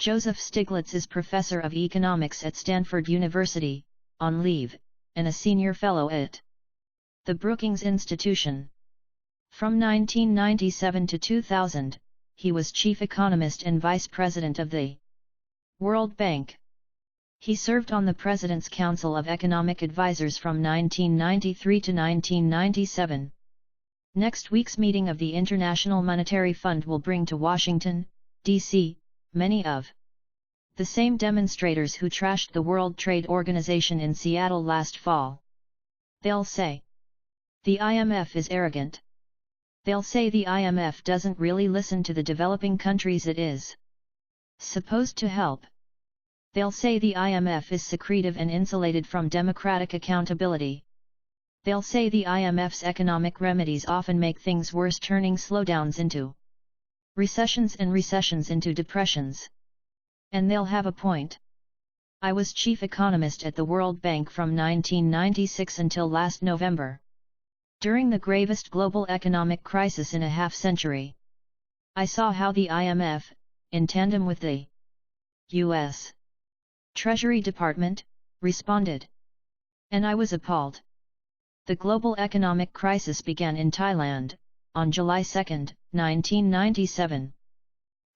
Joseph Stiglitz is professor of economics at Stanford University, on leave, and a senior fellow at the Brookings Institution. From 1997 to 2000, he was chief economist and vice president of the World Bank. He served on the President's Council of Economic Advisers from 1993 to 1997. Next week's meeting of the International Monetary Fund will bring to Washington, D.C., many of the same demonstrators who trashed the World Trade Organization in Seattle last fall. They'll say the IMF is arrogant. They'll say the IMF doesn't really listen to the developing countries it is supposed to help. They'll say the IMF is secretive and insulated from democratic accountability. They'll say the IMF's economic remedies often make things worse, turning slowdowns into recessions and recessions into depressions. And they'll have a point. I was chief economist at the World Bank from 1996 until last November. During the gravest global economic crisis in a half-century, I saw how the IMF, in tandem with the U.S. Treasury Department, responded. And I was appalled. The global economic crisis began in Thailand, on July 2, 1997.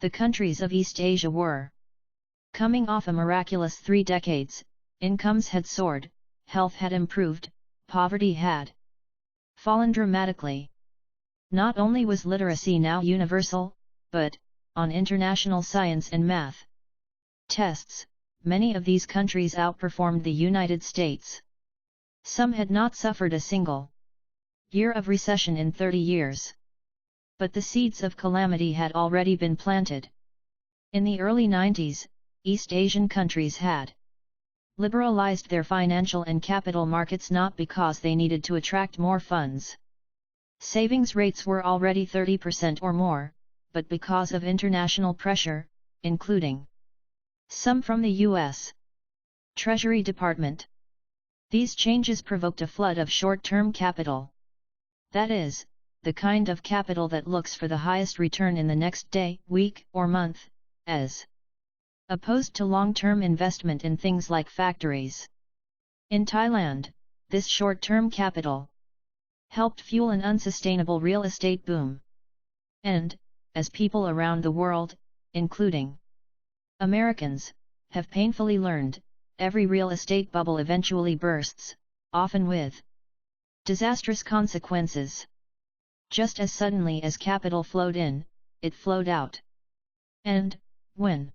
The countries of East Asia were coming off a miraculous 3 decades, incomes had soared, health had improved, poverty had fallen dramatically. Not only was literacy now universal, but, on international science and math tests, many of these countries outperformed the United States. Some had not suffered a single year of recession in 30 years. But the seeds of calamity had already been planted. In the early 90s, East Asian countries had liberalized their financial and capital markets not because they needed to attract more funds. Savings rates were already 30% or more, but because of international pressure, including some from the U.S. Treasury Department. These changes provoked a flood of short-term capital. That is, the kind of capital that looks for the highest return in the next day, week, or month, as opposed to long-term investment in things like factories. In Thailand, this short-term capital helped fuel an unsustainable real estate boom. And, as people around the world, including Americans, have painfully learned, every real estate bubble eventually bursts, often with disastrous consequences. Just as suddenly as capital flowed in, it flowed out. And, when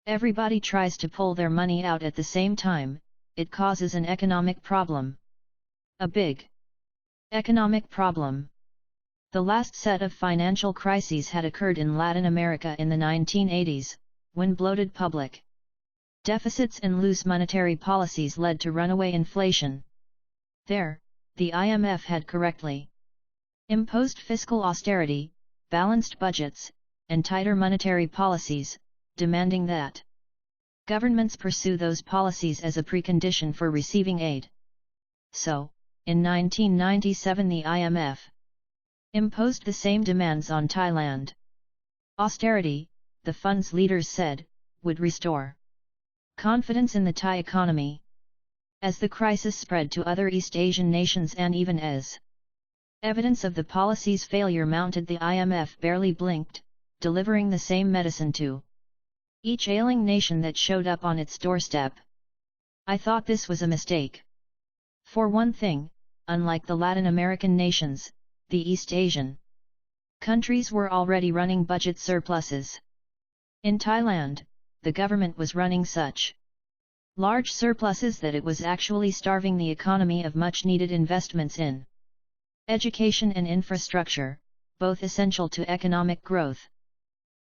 everybody tries to pull their money out at the same time, it causes an economic problem. A big economic problem. The last set of financial crises had occurred in Latin America in the 1980s, when bloated public deficits and loose monetary policies led to runaway inflation. There, the IMF had correctly imposed fiscal austerity, balanced budgets, and tighter monetary policies, demanding that governments pursue those policies as a precondition for receiving aid. So, in 1997 the IMF imposed the same demands on Thailand. Austerity, the fund's leaders said, would restore confidence in the Thai economy. As the crisis spread to other East Asian nations and even as evidence of the policy's failure mounted, the IMF barely blinked, delivering the same medicine to each ailing nation that showed up on its doorstep. I thought this was a mistake. For one thing, unlike the Latin American nations, the East Asian countries were already running budget surpluses. In Thailand, the government was running such large surpluses that it was actually starving the economy of much-needed investments in education and infrastructure, both essential to economic growth.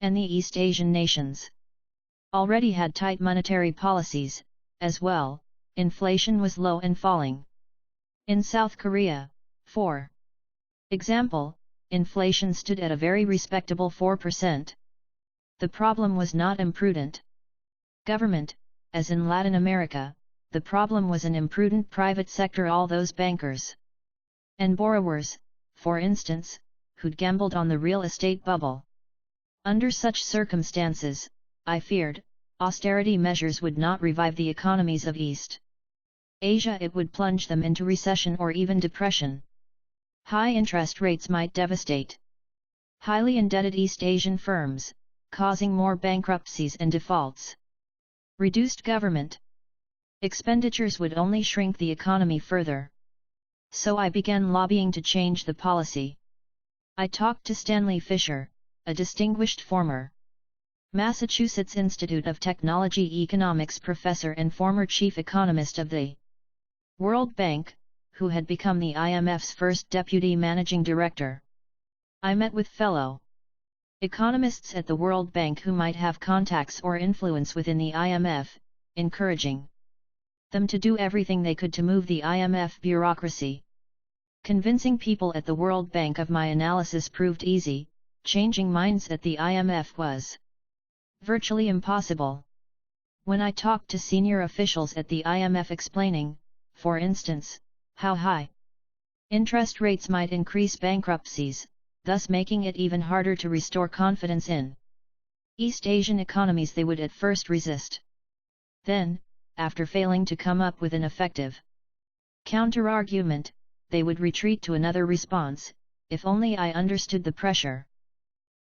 And the East Asian nations already had tight monetary policies, as well. Inflation was low and falling. In South Korea, for example, inflation stood at a very respectable 4%. The problem was not imprudent government, as in Latin America, the problem was an imprudent private sector, all those bankers and borrowers, for instance, who'd gambled on the real estate bubble. Under such circumstances, I feared, austerity measures would not revive the economies of East Asia, it would plunge them into recession or even depression. High interest rates might devastate highly indebted East Asian firms, causing more bankruptcies and defaults. Reduced government expenditures would only shrink the economy further. So I began lobbying to change the policy. I talked to Stanley Fischer, a distinguished former Massachusetts Institute of Technology economics professor and former chief economist of the World Bank, who had become the IMF's first deputy managing director. I met with fellow economists at the World Bank who might have contacts or influence within the IMF, encouraging them to do everything they could to move the IMF bureaucracy. Convincing people at the World Bank of my analysis proved easy, changing minds at the IMF was virtually impossible. When I talked to senior officials at the IMF explaining, for instance, how high interest rates might increase bankruptcies, thus making it even harder to restore confidence in East Asian economies, they would at first resist. Then, after failing to come up with an effective counter-argument, they would retreat to another response, if only I understood the pressure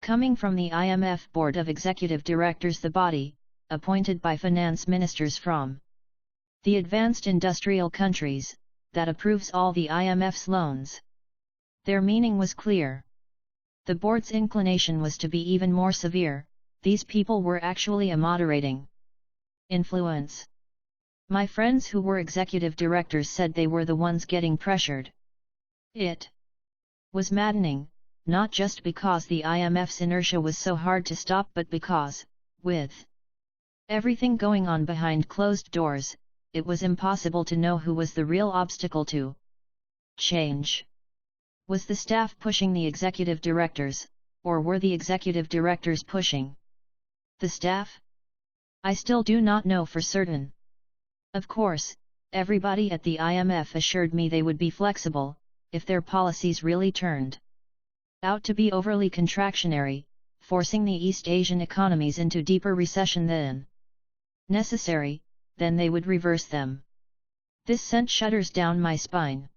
coming from the IMF Board of Executive Directors, the body, appointed by finance ministers from the advanced industrial countries, that approves all the IMF's loans. Their meaning was clear. The board's inclination was to be even more severe. These people were actually a moderating influence. My friends who were executive directors said they were the ones getting pressured. It was maddening, not just because the IMF's inertia was so hard to stop, but because, with everything going on behind closed doors, it was impossible to know who was the real obstacle to change. Was the staff pushing the executive directors, or were the executive directors pushing the staff? I still do not know for certain. Of course, everybody at the IMF assured me they would be flexible, if their policies really turned out to be overly contractionary, forcing the East Asian economies into deeper recession than necessary, then they would reverse them. This sent shudders down my spine.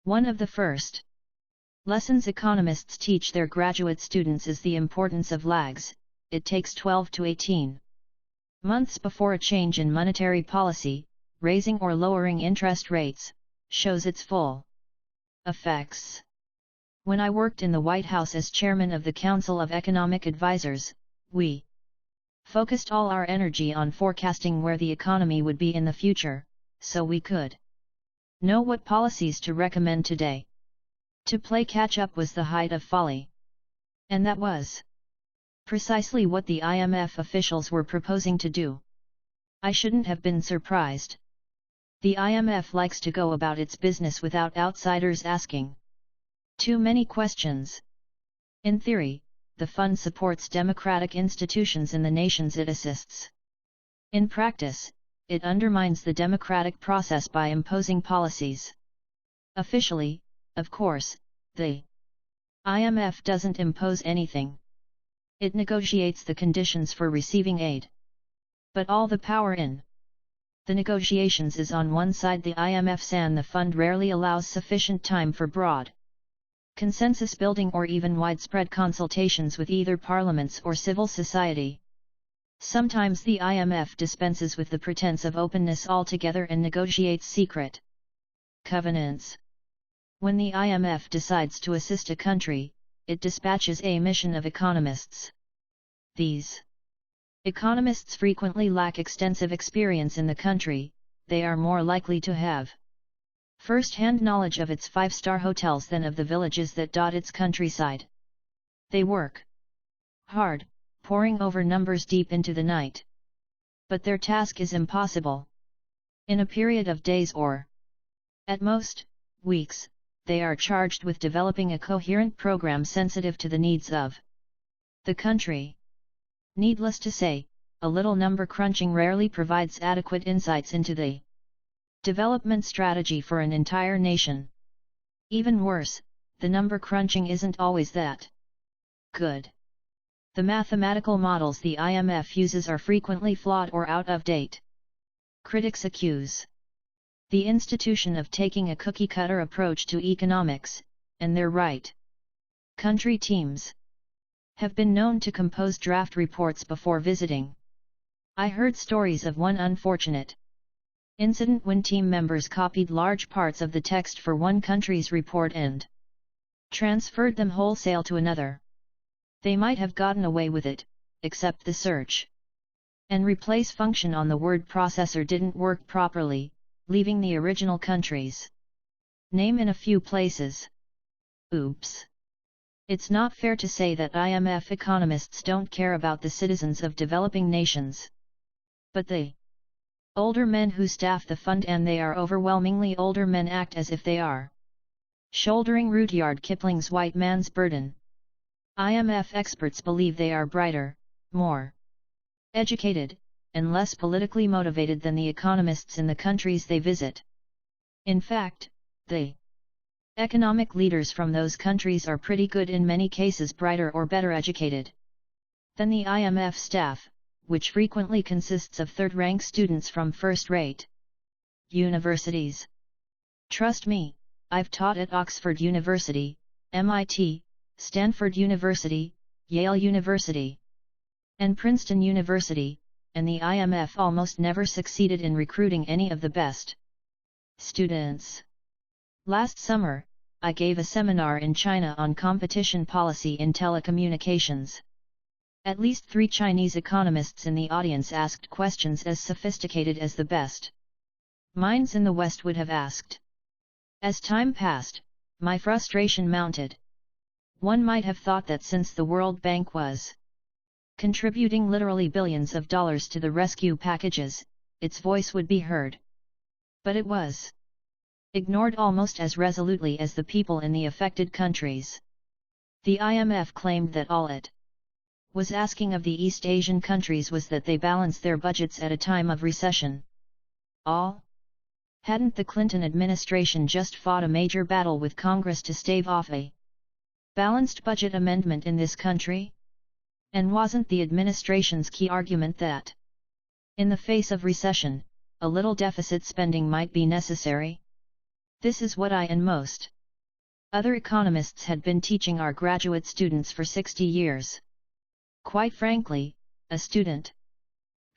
One of the first lessons economists teach their graduate students is the importance of lags. It takes 12 to 18 months before a change in monetary policy, raising or lowering interest rates, shows its full effects. When I worked in the White House as chairman of the Council of Economic Advisers, we focused all our energy on forecasting where the economy would be in the future, so we could know what policies to recommend today. To play catch-up was the height of folly. And that was precisely what the IMF officials were proposing to do. I shouldn't have been surprised. The IMF likes to go about its business without outsiders asking too many questions. In theory, the fund supports democratic institutions in the nations it assists. In practice, it undermines the democratic process by imposing policies. Officially, of course, the IMF doesn't impose anything. It negotiates the conditions for receiving aid. But all the power in the negotiations is on one side the IMF's, and the fund rarely allows sufficient time for broad consensus building or even widespread consultations with either parliaments or civil society. Sometimes the IMF dispenses with the pretense of openness altogether and negotiates secret covenants. When the IMF decides to assist a country, it dispatches a mission of economists. These economists frequently lack extensive experience in the country. They are more likely to have first-hand knowledge of its five-star hotels than of the villages that dot its countryside. They work hard, poring over numbers deep into the night. But their task is impossible. In a period of days or, at most, weeks, they are charged with developing a coherent program sensitive to the needs of the country. Needless to say, a little number crunching rarely provides adequate insights into the development strategy for an entire nation. Even worse, the number crunching isn't always that good. The mathematical models the IMF uses are frequently flawed or out of date. Critics accuse the institution of taking a cookie-cutter approach to economics, and they're right. Country teams have been known to compose draft reports before visiting. I heard stories of one unfortunate incident when team members copied large parts of the text for one country's report and transferred them wholesale to another. They might have gotten away with it, except the search and replace function on the word processor didn't work properly, leaving the original country's name in a few places. Oops! It's not fair to say that IMF economists don't care about the citizens of developing nations. But the older men who staff the fund, and they are overwhelmingly older men, act as if they are shouldering Rudyard Kipling's white man's burden. IMF experts believe they are brighter, more educated, and less politically motivated than the economists in the countries they visit. In fact, the economic leaders from those countries are pretty good, in many cases brighter or better educated than the IMF staff, which frequently consists of third-rank students from first-rate universities. Trust me, I've taught at Oxford University, MIT, Stanford University, Yale University, and Princeton University, and the IMF almost never succeeded in recruiting any of the best students. Last summer, I gave a seminar in China on competition policy in telecommunications. At least 3 Chinese economists in the audience asked questions as sophisticated as the best minds in the West would have asked. As time passed, my frustration mounted. One might have thought that since the World Bank was contributing literally billions of dollars to the rescue packages, its voice would be heard. But it was ignored almost as resolutely as the people in the affected countries. The IMF claimed that all it was asking of the East Asian countries was that they balance their budgets at a time of recession. All? Hadn't the Clinton administration just fought a major battle with Congress to stave off a balanced budget amendment in this country? And wasn't the administration's key argument that, in the face of recession, a little deficit spending might be necessary? This is what I and most other economists had been teaching our graduate students for 60 years. Quite frankly, a student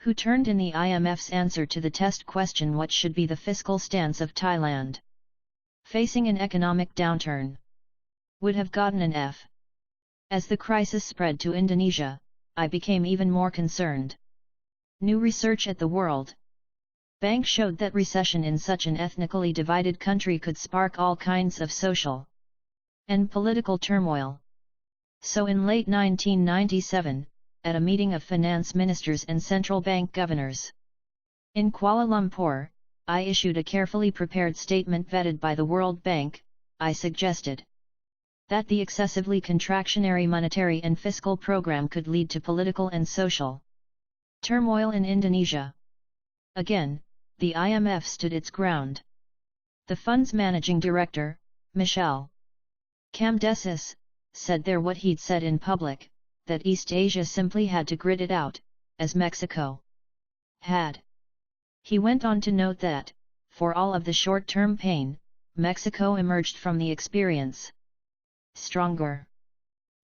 who turned in the IMF's answer to the test question, what should be the fiscal stance of Thailand facing an economic downturn, would have gotten an F. As the crisis spread to Indonesia, I became even more concerned. New research at the World Bank showed that recession in such an ethnically divided country could spark all kinds of social and political turmoil. So in late 1997, at a meeting of finance ministers and central bank governors in Kuala Lumpur, I issued a carefully prepared statement vetted by the World Bank. I suggested that the excessively contractionary monetary and fiscal program could lead to political and social turmoil in Indonesia. Again, the IMF stood its ground. The fund's managing director, Michelle Kamdesis, said there what he'd said in public, that East Asia simply had to grit it out, as Mexico had. He went on to note that, for all of the short-term pain, Mexico emerged from the experience stronger.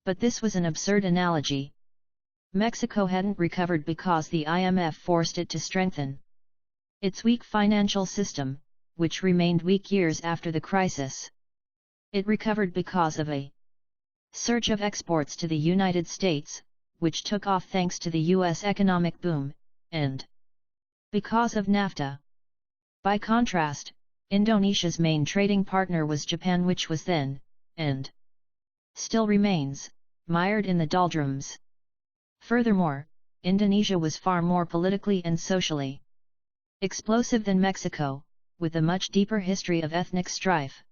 But this was an absurd analogy. Mexico hadn't recovered because the IMF forced it to strengthen its weak financial system, which remained weak years after the crisis. It recovered because of a surge of exports to the United States, which took off thanks to the U.S. economic boom, and because of NAFTA. By contrast, Indonesia's main trading partner was Japan, which was then, and still remains, mired in the doldrums. Furthermore, Indonesia was far more politically and socially explosive than Mexico, with a much deeper history of ethnic strife.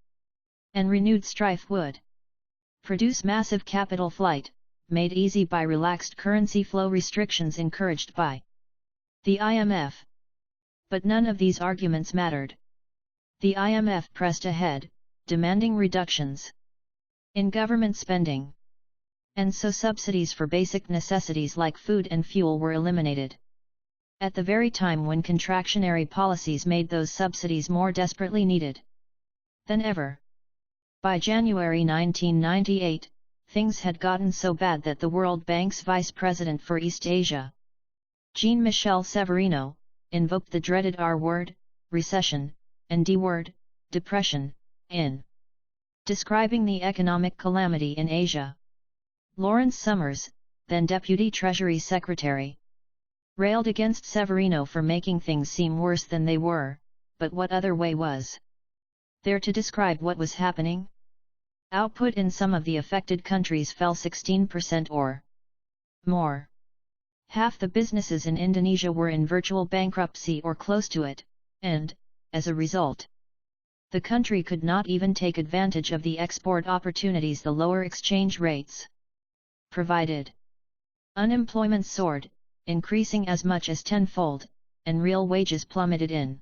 And renewed strife would produce massive capital flight, made easy by relaxed currency flow restrictions encouraged by the IMF. But none of these arguments mattered. The IMF pressed ahead, demanding reductions in government spending and so subsidies for basic necessities like food and fuel were eliminated. At the very time when contractionary policies made those subsidies more desperately needed than ever. By January 1998, things had gotten so bad that the World Bank's vice president for East Asia, Jean-Michel Severino, invoked the dreaded R-word, recession, and D-word, depression, in describing the economic calamity in Asia. Lawrence Summers, then Deputy Treasury Secretary, railed against Severino for making things seem worse than they were, but what other way was there to describe what was happening? Output in some of the affected countries fell 16% or more. Half the businesses in Indonesia were in virtual bankruptcy or close to it, and, as a result, the country could not even take advantage of the export opportunities the lower exchange rates provided. Unemployment soared, increasing as much as tenfold, and real wages plummeted in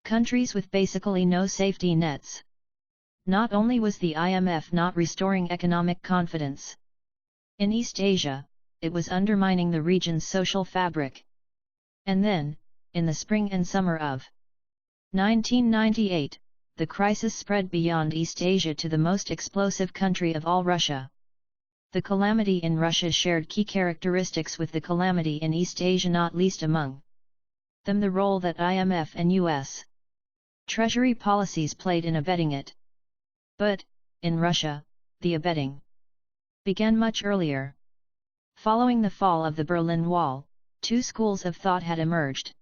countries with basically no safety nets. Not only was the IMF not restoring economic confidence in East Asia, it was undermining the region's social fabric. And then, in the spring and summer of 1998, the crisis spread beyond East Asia to the most explosive country of all, Russia. The calamity in Russia shared key characteristics with the calamity in East Asia, not least among them the role that IMF and U.S. Treasury policies played in abetting it. But, in Russia, the abetting began much earlier. Following the fall of the Berlin Wall, two schools of thought had emerged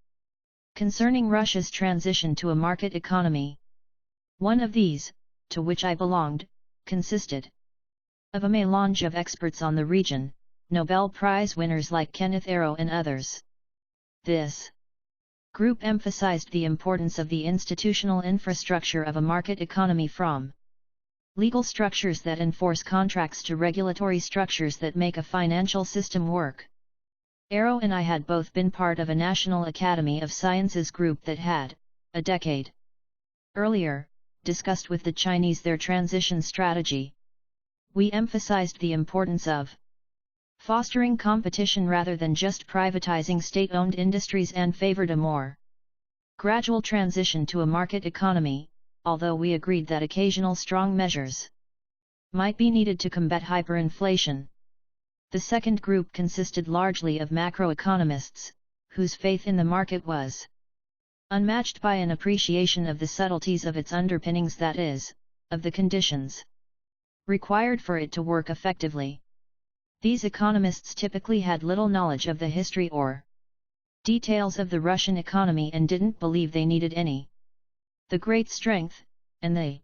concerning Russia's transition to a market economy. One of these, to which I belonged, consisted of a melange of experts on the region, Nobel Prize winners like Kenneth Arrow and others. This group emphasized the importance of the institutional infrastructure of a market economy, from legal structures that enforce contracts to regulatory structures that make a financial system work. Arrow and I had both been part of a National Academy of Sciences group that had, a decade earlier, discussed with the Chinese their transition strategy. We emphasized the importance of fostering competition rather than just privatizing state-owned industries, and favored a more gradual transition to a market economy, although we agreed that occasional strong measures might be needed to combat hyperinflation. The second group consisted largely of macroeconomists, whose faith in the market was unmatched by an appreciation of the subtleties of its underpinnings, that is, of the conditions required for it to work effectively. These economists typically had little knowledge of the history or details of the Russian economy and didn't believe they needed any. The great strength, and the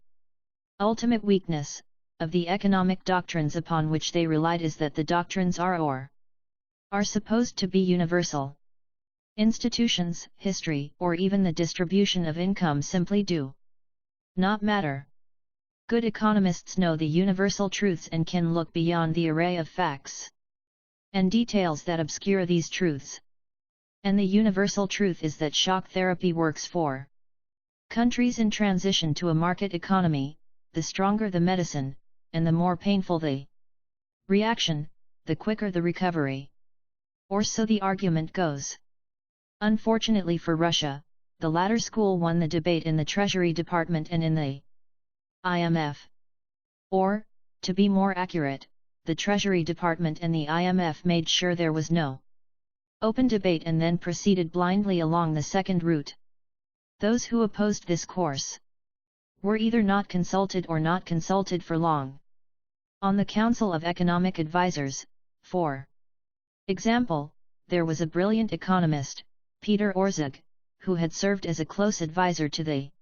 ultimate weakness, of the economic doctrines upon which they relied is that the doctrines are or are supposed to be universal. Institutions, history, or even the distribution of income simply do not matter. Good economists know the universal truths and can look beyond the array of facts and details that obscure these truths. And the universal truth is that shock therapy works for countries in transition to a market economy. The stronger the medicine, and the more painful the reaction, the quicker the recovery. Or so the argument goes. Unfortunately for Russia, the latter school won the debate in the Treasury Department and in the IMF. Or, to be more accurate, the Treasury Department and the IMF made sure there was no open debate and then proceeded blindly along the second route. Those who opposed this course were either not consulted or not consulted for long. On the Council of Economic Advisers, for example, there was a brilliant economist, Peter Orszag, who had served as a close advisor to the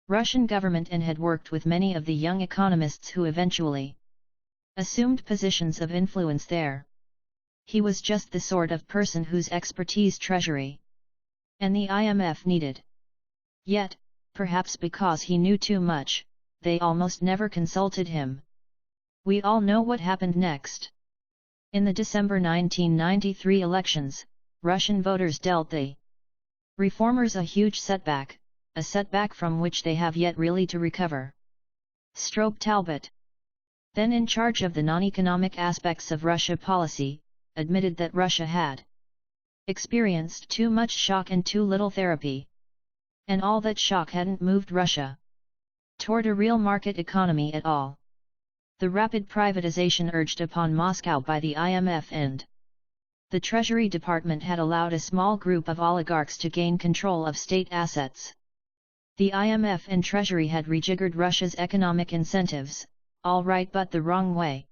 Russian government and had worked with many of the young economists who eventually assumed positions of influence there. He was just the sort of person whose expertise Treasury and the IMF needed. Yet, perhaps because he knew too much, they almost never consulted him. We all know what happened next. In the December 1993 elections, Russian voters dealt the reformers a huge setback, a setback from which they have yet really to recover. Strobe Talbot. then in charge of the non-economic aspects of Russia policy, admitted that Russia had experienced too much shock and too little therapy. And all that shock hadn't moved Russia toward a real market economy at all. The rapid privatization urged upon Moscow by the IMF and the Treasury Department had allowed a small group of oligarchs to gain control of state assets. The IMF and Treasury had rejiggered Russia's economic incentives, all right but the wrong way.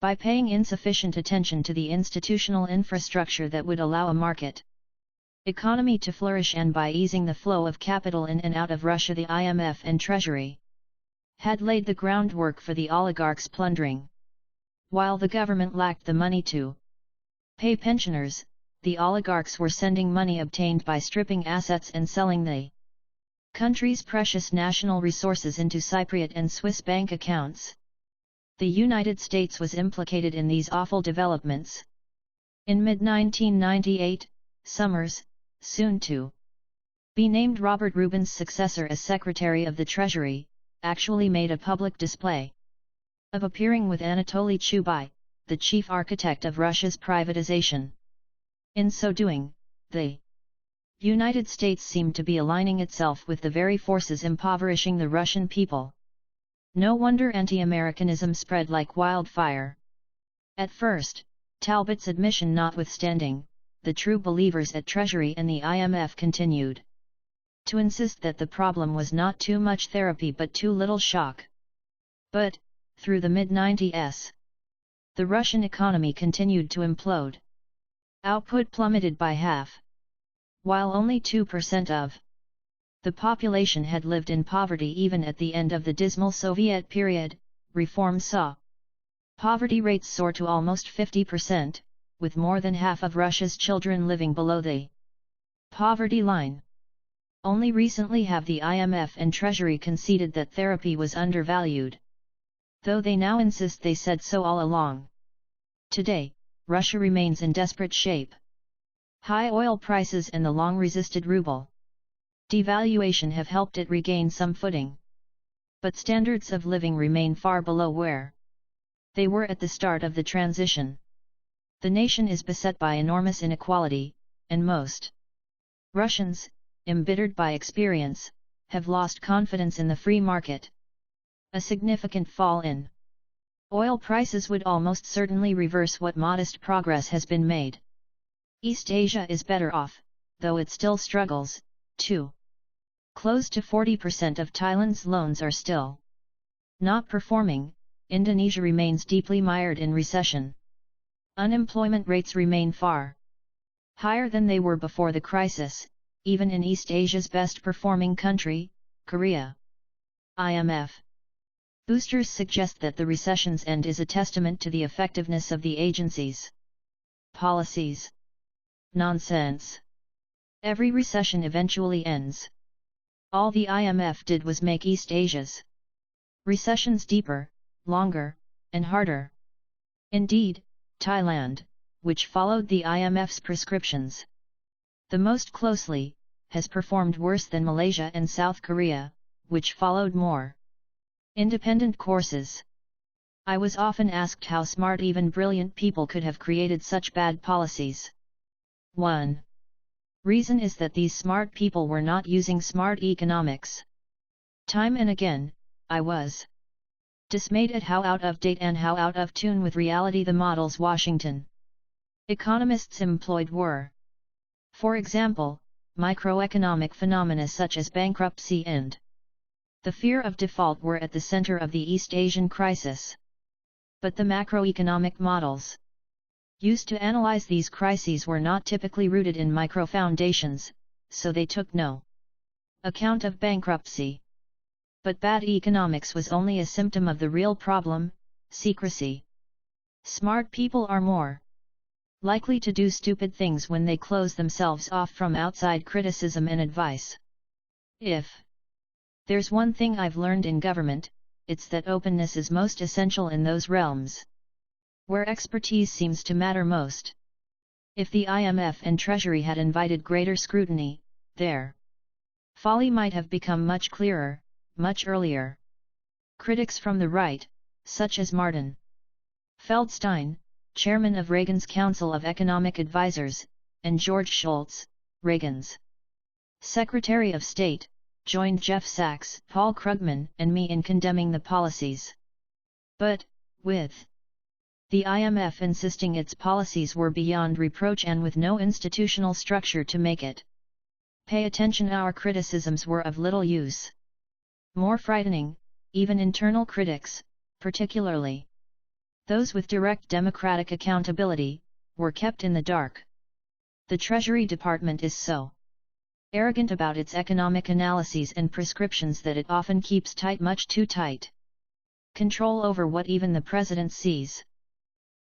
By paying insufficient attention to the institutional infrastructure that would allow a market economy to flourish and by easing the flow of capital in and out of Russia, the IMF and Treasury had laid the groundwork for the oligarchs' plundering. While the government lacked the money to pay pensioners, the oligarchs were sending money obtained by stripping assets and selling the country's precious national resources into Cypriot and Swiss bank accounts. The United States was implicated in these awful developments. In mid-1998, Summers, soon to be named Robert Rubin's successor as Secretary of the Treasury, actually made a public display of appearing with Anatoly Chubais, the chief architect of Russia's privatization. In so doing, the United States seemed to be aligning itself with the very forces impoverishing the Russian people. No wonder anti-Americanism spread like wildfire. At first, Talbot's admission notwithstanding, the true believers at Treasury and the IMF continued to insist that the problem was not too much therapy but too little shock. But, through the mid-90s, the Russian economy continued to implode. Output plummeted by half. While only 2% of the population had lived in poverty even at the end of the dismal Soviet period, reforms saw poverty rates soar to almost 50%, with more than half of Russia's children living below the poverty line. Only recently have the IMF and Treasury conceded that therapy was undervalued, though they now insist they said so all along. Today, Russia remains in desperate shape. High oil prices and the long-resisted ruble devaluation have helped it regain some footing. But standards of living remain far below where they were at the start of the transition. The nation is beset by enormous inequality, and most Russians, embittered by experience, have lost confidence in the free market. A significant fall in oil prices would almost certainly reverse what modest progress has been made. East Asia is better off, though it still struggles, too. Close to 40% of Thailand's loans are still not performing. Indonesia remains deeply mired in recession. Unemployment rates remain far higher than they were before the crisis, even in East Asia's best performing country, Korea. IMF boosters suggest that the recession's end is a testament to the effectiveness of the agency's policies. Nonsense. Every recession eventually ends. All the IMF did was make East Asia's recessions deeper, longer, and harder. Indeed, Thailand, which followed the IMF's prescriptions the most closely, has performed worse than Malaysia and South Korea, which followed more independent courses. I was often asked how smart, even brilliant people could have created such bad policies. One reason is that these smart people were not using smart economics. Time and again, I was dismayed at how out of date and how out of tune with reality the models Washington economists employed were. For example, microeconomic phenomena such as bankruptcy and the fear of default were at the center of the East Asian crisis. But the macroeconomic models used to analyze these crises were not typically rooted in micro foundations, so they took no account of bankruptcy. But bad economics was only a symptom of the real problem: secrecy. Smart people are more likely to do stupid things when they close themselves off from outside criticism and advice. If there's one thing I've learned in government, it's that openness is most essential in those realms where expertise seems to matter most. If the IMF and Treasury had invited greater scrutiny, their folly might have become much clearer, much earlier. Critics from the right, such as Martin Feldstein, chairman of Reagan's Council of Economic Advisers, and George Shultz, Reagan's Secretary of State, joined Jeff Sachs, Paul Krugman, and me in condemning the policies. But, with the IMF insisting its policies were beyond reproach and with no institutional structure to make it pay attention, our criticisms were of little use. More frightening, even internal critics, particularly those with direct democratic accountability, were kept in the dark. The Treasury Department is so arrogant about its economic analyses and prescriptions that it often keeps tight, much too tight, control over what even the president sees.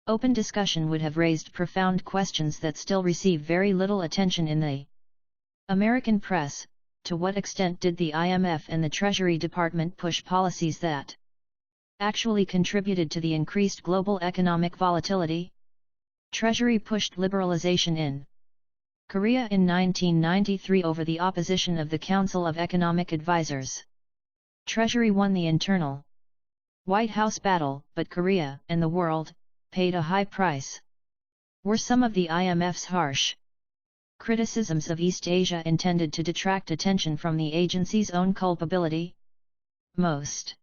Open discussion would have raised profound questions that still receive very little attention in the American press. To what extent did the IMF and the Treasury Department push policies that actually contributed to the increased global economic volatility? Treasury pushed liberalization in Korea in 1993 over the opposition of the Council of Economic Advisers. Treasury won the internal White House battle, but Korea and the world paid a high price. Were some of the IMF's harsh criticisms of East Asia intended to detract attention from the agency's own culpability? Most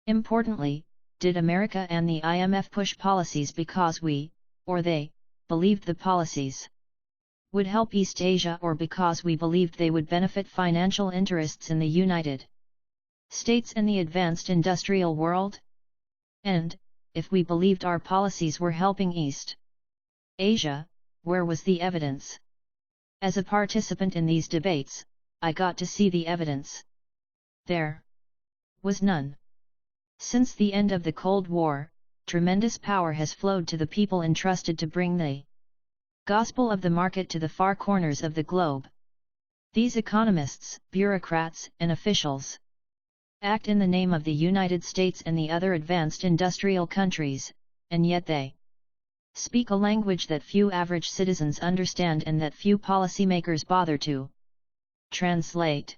importantly, did America and the IMF push policies because we, or they, believed the policies would help East Asia, or because we believed they would benefit financial interests in the United States and the advanced industrial world? And, if we believed our policies were helping East Asia, where was the evidence? As a participant in these debates, I got to see the evidence. There was none. Since the end of the Cold War, tremendous power has flowed to the people entrusted to bring the gospel of the market to the far corners of the globe. These economists, bureaucrats, and officials act in the name of the United States and the other advanced industrial countries, and yet they speak a language that few average citizens understand and that few policymakers bother to translate.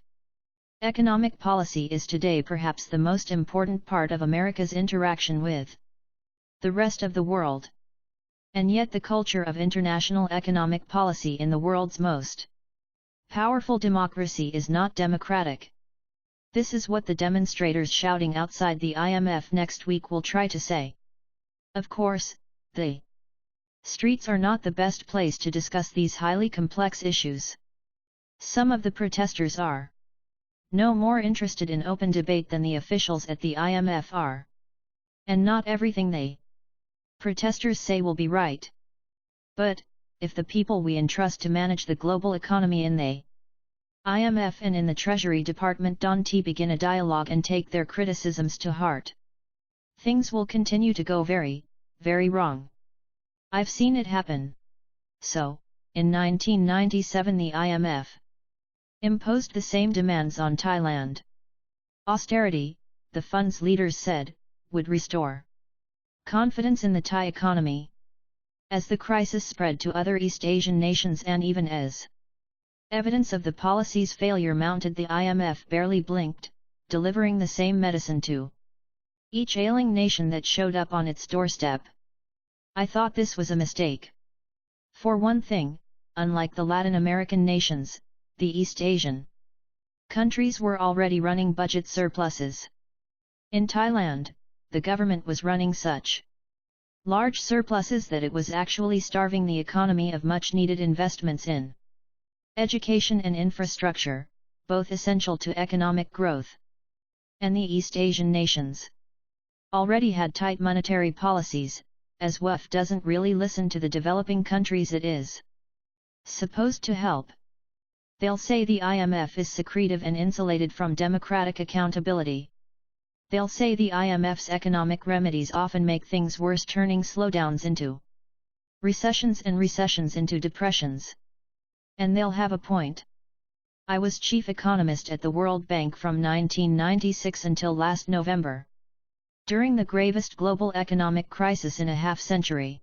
Economic policy is today perhaps the most important part of America's interaction with the rest of the world. And yet the culture of international economic policy in the world's most powerful democracy is not democratic. This is what the demonstrators shouting outside the IMF next week will try to say. Of course, the streets are not the best place to discuss these highly complex issues. Some of the protesters are no more interested in open debate than the officials at the IMF are. And not everything they protesters say will be right. But, if the people we entrust to manage the global economy in the IMF and in the Treasury Department don't begin a dialogue and take their criticisms to heart, things will continue to go very, very wrong. I've seen it happen. So, in 1997 the IMF imposed the same demands on Thailand. Austerity, the fund's leaders said, would restore confidence in the Thai economy. As the crisis spread to other East Asian nations and even as evidence of the policy's failure mounted, the IMF barely blinked, delivering the same medicine to each ailing nation that showed up on its doorstep. I thought this was a mistake. For one thing, unlike the Latin American nations, the East Asian countries were already running budget surpluses. In Thailand, the government was running such large surpluses that it was actually starving the economy of much-needed investments in education and infrastructure, both essential to economic growth. And the East Asian nations already had tight monetary policies, as WEF doesn't really listen to the developing countries it is supposed to help. They'll say the IMF is secretive and insulated from democratic accountability. They'll say the IMF's economic remedies often make things worse, turning slowdowns into recessions and recessions into depressions. And they'll have a point. I was chief economist at the World Bank from 1996 until last November. During the gravest global economic crisis in a half-century,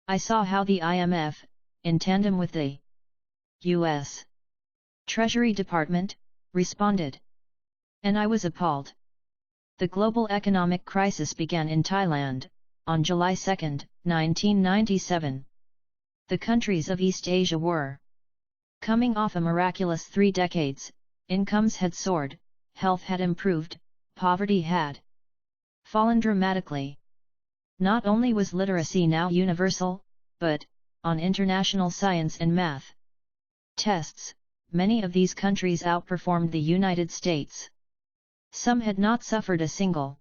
I saw how the IMF, in tandem with the U.S. Treasury Department, responded. And I was appalled. The global economic crisis began in Thailand, on July 2, 1997. The countries of East Asia were coming off a miraculous 3 decades, incomes had soared, health had improved, poverty had fallen dramatically. Not only was literacy now universal, but, on international science and math tests, many of these countries outperformed the United States. Some had not suffered a single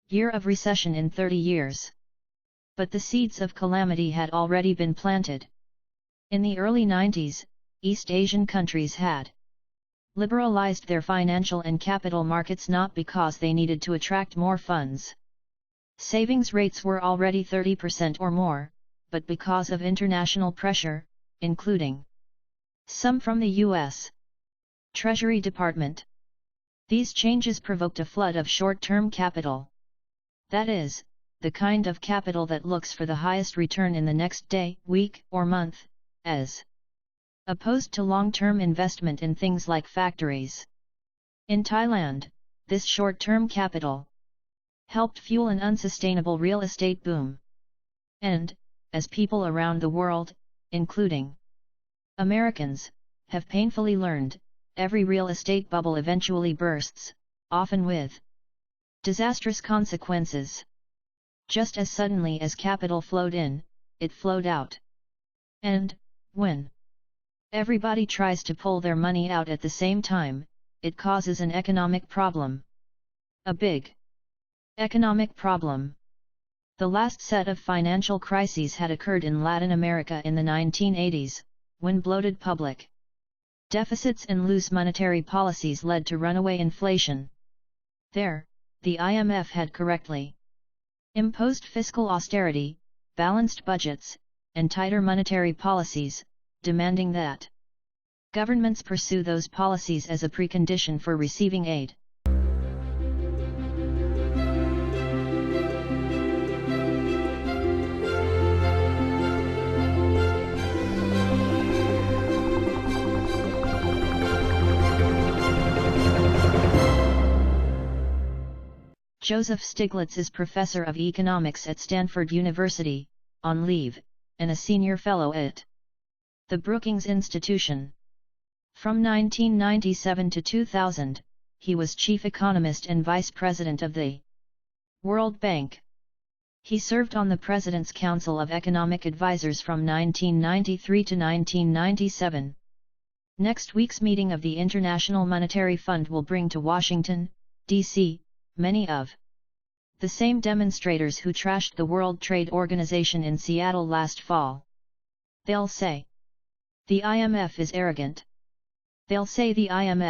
year of recession in 30 years. But the seeds of calamity had already been planted. In the early 90s, East Asian countries had liberalized their financial and capital markets not because they needed to attract more funds. Savings rates were already 30% or more, but because of international pressure, including some from the U.S. Treasury Department. These changes provoked a flood of short-term capital. That is, the kind of capital that looks for the highest return in the next day, week, or month, as opposed to long-term investment in things like factories. In Thailand, this short-term capital helped fuel an unsustainable real estate boom. And, as people around the world, including Americans, have painfully learned, every real estate bubble eventually bursts, often with disastrous consequences. Just as suddenly as capital flowed in, it flowed out. And, when everybody tries to pull their money out at the same time, it causes an economic problem. A big economic problem. The last set of financial crises had occurred in Latin America in the 1980s, when bloated public deficits and loose monetary policies led to runaway inflation. There, the IMF had correctly imposed fiscal austerity, balanced budgets, and tighter monetary policies, demanding that governments pursue those policies as a precondition for receiving aid. Joseph Stiglitz is professor of economics at Stanford University, on leave, and a senior fellow at the Brookings Institution. From 1997 to 2000, he was chief economist and vice president of the World Bank. He served on the President's Council of Economic Advisers from 1993 to 1997. Next week's meeting of the International Monetary Fund will bring to Washington, D.C., many of the same demonstrators who trashed the World Trade Organization in Seattle last fall. They'll say the IMF is arrogant. They'll say the IMF